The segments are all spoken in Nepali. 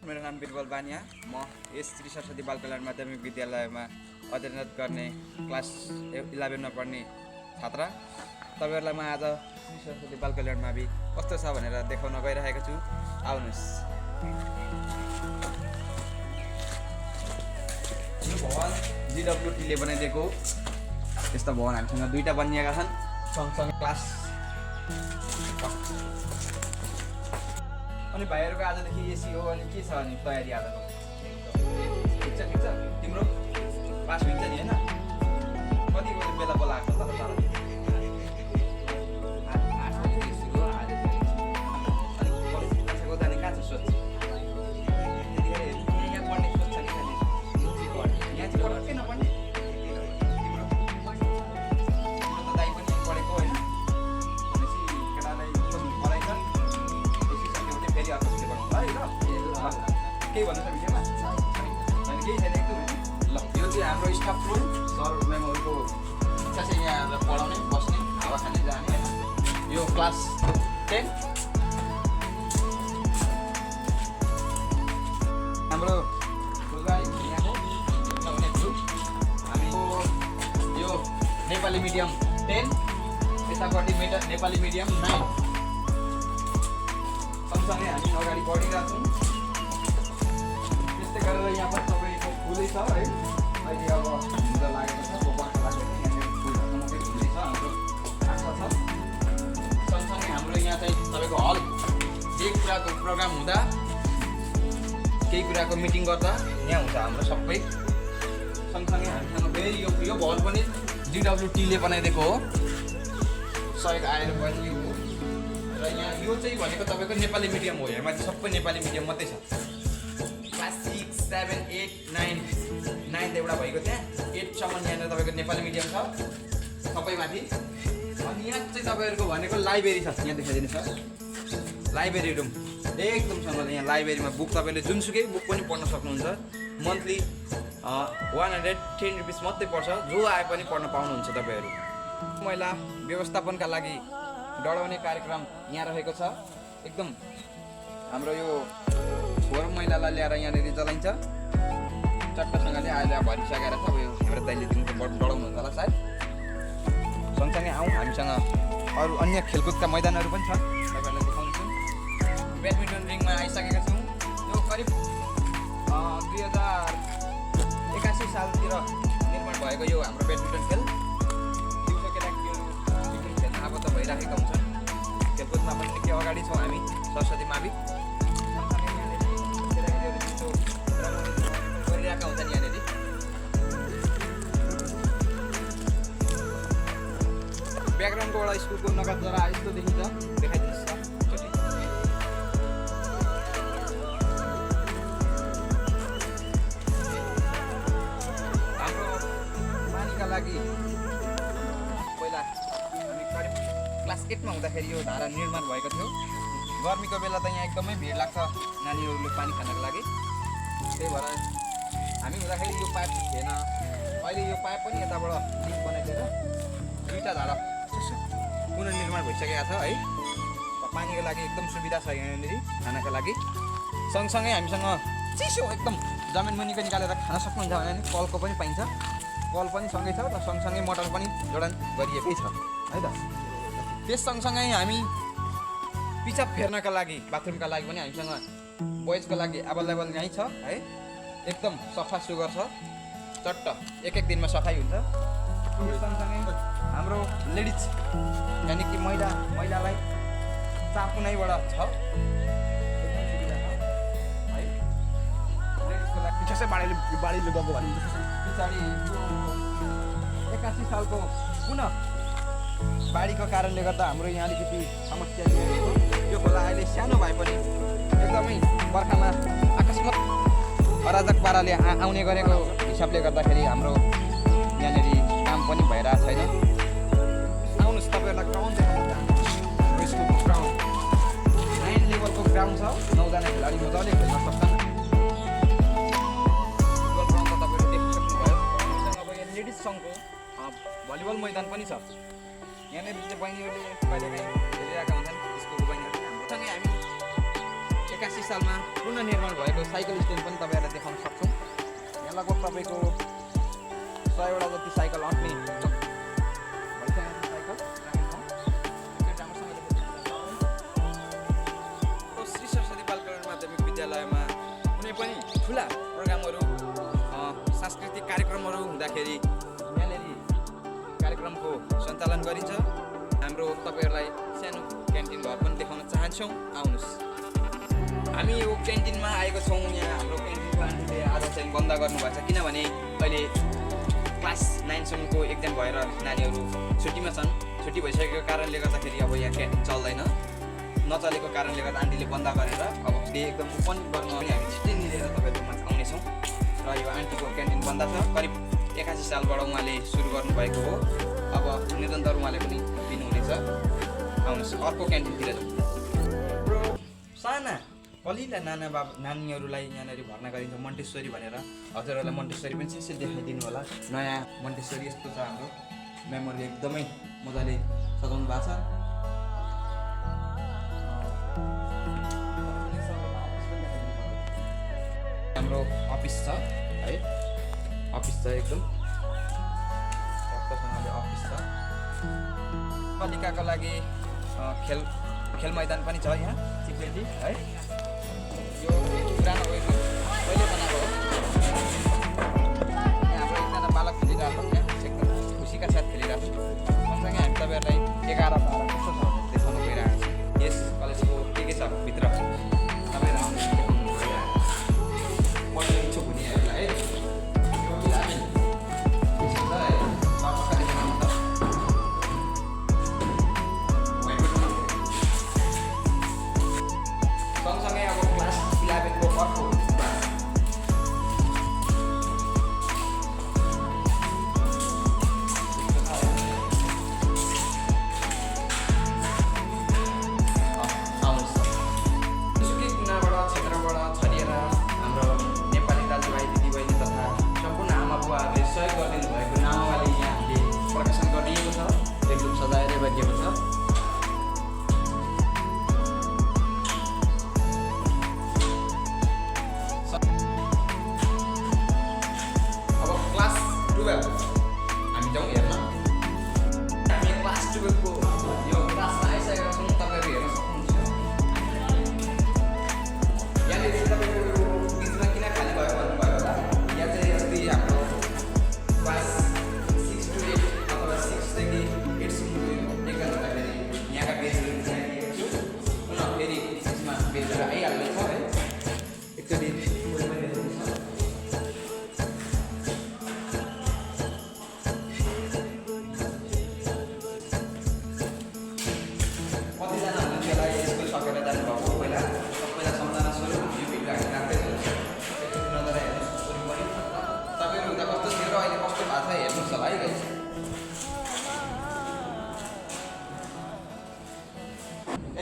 मेरो नाम बिरबल बानिया। म यस श्री सरस्वती बाल कल्याण माध्यमिक विद्यालयमा अध्ययनरत गर्ने क्लास 11 मा पढ्ने छात्र। तपाईहरुलाई म आज श्री सरस्वती बाल कल्याण मावि कस्तो छ भनेर देखाउन गइरहेको छु। आउनुस्। यो भवन जीडब्ल्युटी ले बनाइदिएको यस्ता भवन हामीसँग दुईटा बनिएका छन् सँगसँगै क्लास। अनि भाइहरुको आजदेखि एसी हो अनि के छ अनि तयारी आजको? ठिक छ तिम्रो पास हुन्छ नि हैन? कति बजे बेला बोलाएको त तर 8 बजे सुरु हो आज। अनि कलेज बसेको जाने कहाँ छ सोच? यहाँ पढ्ने सोच छ कि खाली यहाँ चाहिँ पढ्के नपढ्ने? तिम्रो त दाइ पनि पढेको हैन? भनेपछि केटालाई पढाइ छ फेरि अर्कोले बनाउँ है ल। केही भन्नु छ विषयमा? अनि केही छैन एकदम ल। यो चाहिँ हाम्रो स्टाफ रुम, सर म्यामहरुको इच्छा चाहिँ यहाँ आएर पढाउने बस्ने हावा खाने जाने हैन। यो क्लास 10 हाम्रो फुलबारी यहाँको सबैले भ्यू। हामीको यो नेपाली मिडियम 10 यतापट्टि नेपाली मिडियम 9 सँगसँगै हामी अगाडि बढिरहेका छौँ। त्यस्तै गरेर यहाँ पनि तपाईँको फुलै छ है। अहिले अब हिउँद लागेको छ, बर्खा लागेको छ, यहाँ फुलहरू मात्रै फुलै छ, हाम्रो आँखा छ। सँगसँगै हाम्रो यहाँ चाहिँ तपाईँको हल, केही कुराको प्रोग्राम हुँदा केही कुराको मिटिङ गर्दा यहाँ हुन्छ हाम्रो सबै। सँगसँगै हामीसँग फेरि यो भल पनि जीडब्ल्युटी ले बनाइदिएको हो, सहयोग आएर बनिएको हो। र यहाँ यो चाहिँ भनेको तपाईँको नेपाली मिडियम हो। यहाँ माथि सबै नेपाली मिडियम मात्रै छ। क्लास 6, 7, 8, 9 एउटा भएको त्यहाँ 8 सम्म यहाँनिर तपाईँको नेपाली मिडियम छ सबै माथि। अनि यहाँ चाहिँ तपाईँहरूको भनेको लाइब्रेरी छ। यहाँ देखाइदिनु छ लाइब्रेरी रुम एकदम सँगले। यहाँ लाइब्रेरीमा बुक तपाईँले जुनसुकै बुक पनि पढ्न सक्नुहुन्छ। मन्थली 110 रुपिस मात्रै पर्छ। जो आए पनि पढ्न पाउनुहुन्छ तपाईँहरू। महिला व्यवस्थापनका लागि डढाउने कार्यक्रम यहाँ रहेको छ। एकदम हाम्रो यो फोहोर मैलालाई ल्याएर यहाँनिर जलाइन्छ चट्टसँगले। अहिले भरिसकेर छ। अब यो हाम्रो दाइले दिनको डढाउनुहुन्छ होला सायद। सँगसँगै आउँ, हामीसँग अरू अन्य खेलकुदका मैदानहरू पनि छ, तपाईँहरूलाई देखाउँछु। ब्याडमिन्टन रिङमा आइसकेका छौँ। यो करिब 2081 सालतिर निर्माण भएको यो हाम्रो ब्याडमिन्टन खेल। दिउँसो केटाकेटीहरू खेल्न अब त भइराखेका हुन्छन्। खेलकुदमा पनि निकै अगाडि छौँ हामी सरस्वती मावि। केटाकेटीहरू दिउँसो गरिरहेका हुन्छन् यहाँनिर। ब्याकग्राउन्डबाट स्कुलको नकातद्वारा यस्तो देखिन्छ, देखाइदिनुहोस् न एकचोटि। हाम्रो नानीका लागि पहिला हामी करिब क्लास 8 मा हुँदाखेरि यो धारा निर्माण भएको थियो। गर्मीको बेला त यहाँ एकदमै भिड लाग्छ नानीहरूले पानी खानको लागि। त्यही भएर हामी हुँदाखेरि यो पाइप थिएन। अहिले यो पाइप पनि यताबाट लिङ्क बनाइदिएर दुईवटा धारा पुनर्निर्माण भइसकेको छ है। पानीको लागि एकदम सुविधा छ यहाँनिर खानाको लागि। सँगसँगै हामीसँग चिसो एकदम जमिन मुनिको निकालेर खान सक्नुहुन्छ भने नि कलको पनि पाइन्छ। कल पनि सँगै छ र सँगसँगै मोटर पनि जोडान गरिएकै छ है त। त्यस सँगसँगै हामी पिसाब फेर्नका लागि बाथरुमका लागि पनि हामीसँग बोइजको लागि एभाइलेबल यहीँ छ है। एकदम सफा सुग्घर छ, चट्ट एक दिनमा सफाइ हुन्छ। यो सँगसँगै हाम्रो लेडिज यानि कि महिलालाई चाकुनैबाट छ, एकदम सुविधा छ है। लेडिजको लागि पिछासे बाढी गएको भने पछाडि 81 सालको पुनः बाढीको कारणले गर्दा हाम्रो यहाँ अलिकति समस्या देखिएको छ। यो खोला अहिले सानो भए पनि एकदमै बर्खामा अकस्मात अराजक पाराले आउने गरेको हिसाबले गर्दाखेरि हाम्रो यहाँनिर काम पनि भइरहेको छैन। आउनुहोस्, तपाईँहरूलाई ग्राउन्ड देखाउन चाहन्छु। स्कुलको ग्राउन्ड 9 लेभलको ग्राउन्ड छ। 9 जना खेलाडी मजाले खेल्न सक्छन्। फुटबल ग्राउन्ड त तपाईँले देख्न सक्नुभयो। अब यहाँ लेडिज सङ्घको भलिबल मैदान पनि छ। यहाँनिर चाहिँ बहिनीहरूले कहिलेकाहीँ खेलिरहेका हुन्छन् स्कुलको बहिनीहरू। सँगै हामी 81 1985 सालमा पुनर्निर्माण भएको साइकल स्ट्यान्ड पनि तपाईँहरूलाई देखाउन सक्छौँ। यहाँ लगभग तपाईँको 100 वटा जति साइकल अट्ने भइसकेको श्री सरस्वती बालिका माध्यमिक विद्यालयमा कुनै पनि ठुला प्रोग्रामहरू सांस्कृतिक कार्यक्रमहरू हुँदाखेरि यहाँनिर कार्यक्रमको सञ्चालन गरिन्छ। हाम्रो तपाईँहरूलाई सानो क्यान्टिन घर पनि देखाउन चाहन्छौँ, आउनुहोस्। हामी यो क्यान्टिनमा आएको छौँ। यहाँ हाम्रो क्यान्टिनको आन्टीले आज चाहिँ बन्द गर्नुभएको छ, किनभने अहिले क्लास 9सम्मको एक्जाम भएर नानीहरू छुट्टीमा छन्। छुट्टी भइसकेको कारणले गर्दाखेरि अब यहाँ क्यान्टिन चल्दैन। नचलेको कारणले गर्दा आन्टीले बन्द गरेर अब फेरि एकदम ओपन गर्नु अनि हामी छिट्टै मिलेर तपाईँहरूमा आउनेछौँ। र यो आन्टीको क्यान्टिन बन्द छ। करिब 81 सालबाट उहाँले सुरु गर्नुभएको हो। अब निरन्तर उहाँले पनि दिनुहुनेछ। आउनुहोस् अर्को क्यान्टिनतिर जाउँ। साना कलिला नानीहरूलाई यहाँनिर भर्ना गरिन्छ मन्टेश्वरी भनेर। हजुरहरूलाई मन्टेश्वरी पनि यसो देखाइदिनु होला। नयाँ मन्टेश्वरी यस्तो छ हाम्रो मेमोरी, एकदमै मजाले सजाउनु भएको छ। हाम्रो अफिस छ है, अफिस छ एकदम टक्कसँगले अफिस छ। पालिकाको लागि खेल मैदान पनि छ यहाँ सिक्युरिटी है। यो पुरानो पहिले बनाएको हो। यहाँ हाम्रो एकजना बालक खेलिरहेको छ, यहाँ एकदम खुसीका साथ खेलिरहेको छ। सँगसँगै हामी तपाईँहरूलाई 11-12 कस्तो छ देखाउन गइरहेको छ। यस कलेजको के छ भित्र तपाईँहरू पढ्ने इच्छुक हुनेहरूलाई है। सँगसँगै अब क्लास 11को अर्को सुकै कुनाबाट क्षेत्रबाट छरिएर हाम्रो नेपाली दाजुभाइ दिदीबहिनी तथा सम्पूर्ण आमा बुवाहरूले सहयोग गरिदिनु भएको नामावाली यहाँ हामीले प्रकाशन गरिएको छ। एकदम सजाएर गरिएको छ। हामी जाउँ हेर्न। हामी क्लास 12को यो क्लासमा आइसकेका छौँ। तपाईँहरू हेर्न सक्नुहुन्छ। यहाँनिर तपाईँको बिचमा किन खाली भयो भन्नुभयो होला। यहाँ चाहिँ अस्ति हाम्रो क्लास 6 to 8 अथवा 6 देखि 8सम्मको एक्जाम हुँदाखेरि यहाँका बेचहरू दिएको छु। पुनः फेरि यसमा बेचहरू आइहाल्नेछ है। एकचोटि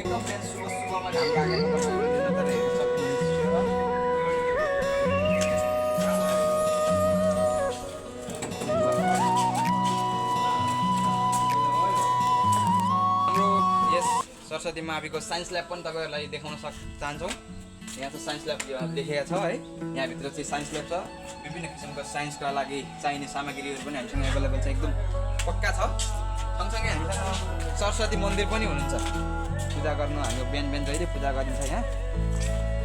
एकदम फ्रेन्ड सुबहमा घाम लागेको हाम्रो यस सरस्वती माविको साइन्स ल्याब पनि तपाईँहरूलाई देखाउन चाहन्छौँ। यहाँ चाहिँ साइन्स ल्याब लेखेको छ है। यहाँभित्र चाहिँ साइन्स ल्याब छ। विभिन्न किसिमको साइन्सका लागि चाहिने सामग्रीहरू पनि हामीसँग एभाइलेबल छ, एकदम पक्का छ। सँगसँगै हामीसँग सरस्वती मन्दिर पनि हुनुहुन्छ। पूजा गर्नु हाम्रो बिहान जहिले पूजा गरिन्छ। यहाँ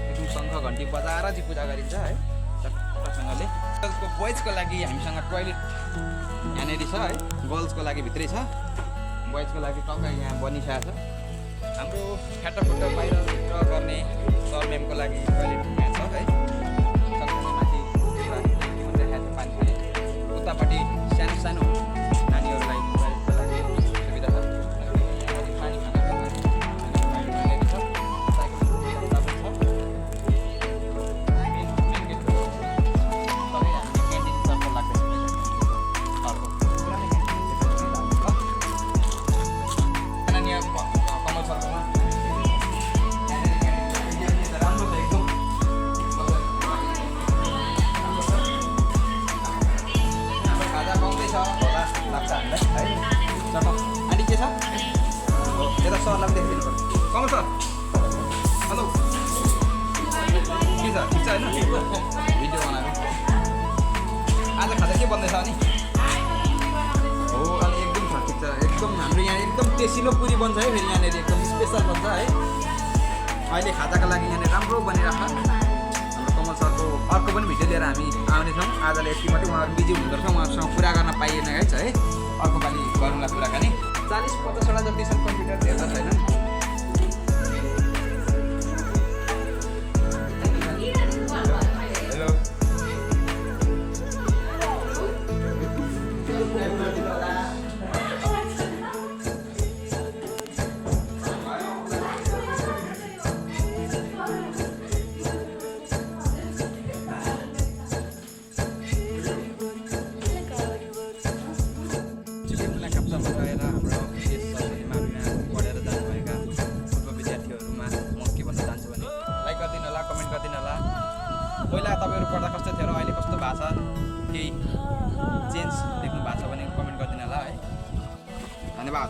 एकदम शङ्ख घन्टी बजाएर चाहिँ पूजा गरिन्छ है चक्कसँगले। गर्ल्सको बोइजको लागि हामीसँग टोइलेट यहाँनिर छ है। गर्ल्सको लागि भित्रै छ, बोइजको लागि टक्कै यहाँ बनिसकेको छ। हाम्रो फ्याटाफुट्टा बाहिर गर्ने सर म्यामको लागि टोइलेट यहाँ छ है। सँगसँगै माथि पानी खाने उतापट्टि सानो सानो नानीहरूलाई टोइलेटको लागि सुविधा छ। पानी खाना सरलाई पनि देखिदिनु पर्छ। कमल सर हेलो। के भन्दैछ अनि हो अनि एकदम छ ठिक छ एकदम हाम्रो यहाँ एकदम टेसिलो पुरी बन्छ है फेरि यहाँनिर एकदम स्पेसल बन्छ है अहिले खाजाको लागि यहाँनिर राम्रो बनिरहेको छ हाम्रो कमल सरको अर्को पनि भिडियो लिएर हामी आउनेछौँ आजलाई यति मात्रै उहाँहरू बिजी हुनुहुँदो रहेछ उहाँहरूसँग कुरा गर्न पाइएन है है अर्को पालि गरौँला कुराकानी 40-50वटा जति छ कम्प्युटर हेर्दा छैन हेलो गएर हाम्रो यस सरस्वतीमा पढेर जानुभएका पूर्व विद्यार्थीहरूमा म के भन्न चाहन्छु भने लाइक गरिदिनु होला कमेन्ट गरिदिनु होला पहिला तपाईँहरू पढ्दा कस्तो थियो र अहिले कस्तो भएको छ केही चेन्ज देख्नु भएको छ भने कमेन्ट गरिदिनु होला है धन्यवाद।